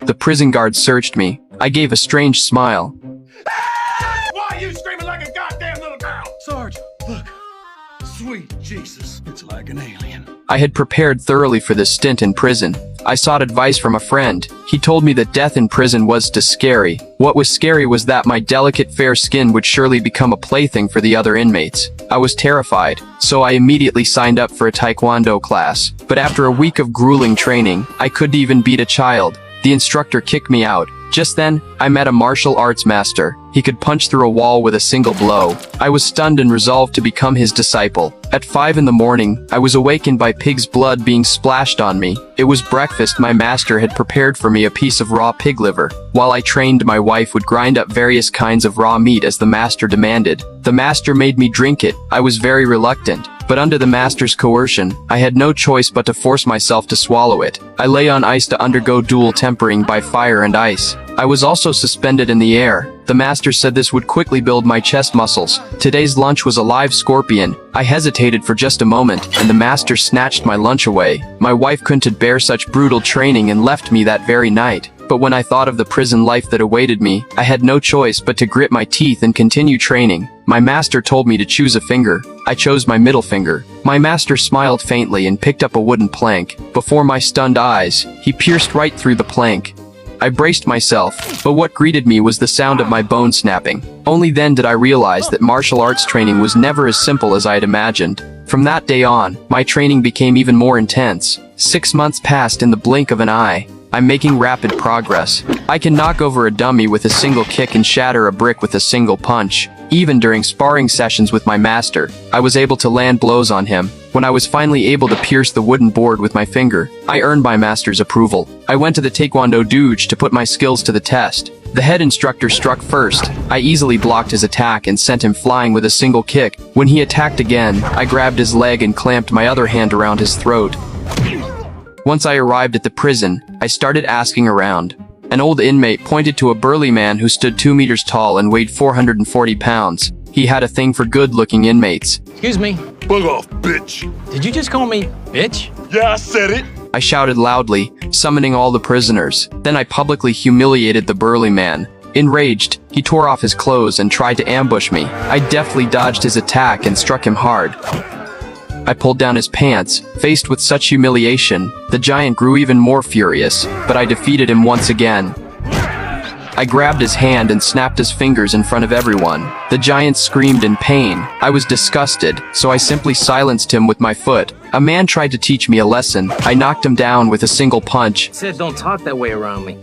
The prison guard searched me. I gave a strange smile. Why are you screaming like a goddamn little girl? Sarge, look. Sweet Jesus. It's like an alien. I had prepared thoroughly for this stint in prison. I sought advice from a friend. He told me that death in prison was too scary. What was scary was that my delicate fair skin would surely become a plaything for the other inmates. I was terrified, so I immediately signed up for a taekwondo class. But after a week of grueling training, I couldn't even beat a child. The instructor kicked me out. Just then, I met a martial arts master. He could punch through a wall with a single blow. I was stunned and resolved to become his disciple. At 5 in the morning, I was awakened by pig's blood being splashed on me. It was breakfast. My master had prepared for me a piece of raw pig liver. While I trained, my wife would grind up various kinds of raw meat as the master demanded. The master made me drink it. I was very reluctant. But under the master's coercion, I had no choice but to force myself to swallow it. I lay on ice to undergo dual tempering by fire and ice. I was also suspended in the air. The master said this would quickly build my chest muscles. Today's lunch was a live scorpion. I hesitated for just a moment, and the master snatched my lunch away. My wife couldn't bear such brutal training and left me that very night. But when I thought of the prison life that awaited me, I had no choice but to grit my teeth and continue training. My master told me to choose a finger. I chose my middle finger. My master smiled faintly and picked up a wooden plank. Before my stunned eyes, he pierced right through the plank. I braced myself, but what greeted me was the sound of my bone snapping. Only then did I realize that martial arts training was never as simple as I had imagined. From that day on, my training became even more intense. 6 months passed in the blink of an eye. I'm making rapid progress. I can knock over a dummy with a single kick and shatter a brick with a single punch. Even during sparring sessions with my master, I was able to land blows on him. When I was finally able to pierce the wooden board with my finger, I earned my master's approval. I went to the Taekwondo dojo to put my skills to the test. The head instructor struck first. I easily blocked his attack and sent him flying with a single kick. When he attacked again, I grabbed his leg and clamped my other hand around his throat. Once I arrived at the prison, I started asking around. An old inmate pointed to a burly man who stood 2 meters tall and weighed 440 pounds. He had a thing for good-looking inmates. Excuse me, Bug off, bitch. did you just call me bitch? Yeah, I said it. I shouted loudly, summoning all the prisoners. Then I publicly humiliated the burly man. Enraged, he tore off his clothes and tried to ambush me. I deftly dodged his attack and struck him hard. I pulled down his pants. Faced with such humiliation, the giant grew even more furious, but I defeated him once again. I grabbed his hand and snapped his fingers in front of everyone. The giant screamed in pain. I was disgusted, so I simply silenced him with my foot. A man tried to teach me a lesson. I knocked him down with a single punch. Said don't talk that way around me.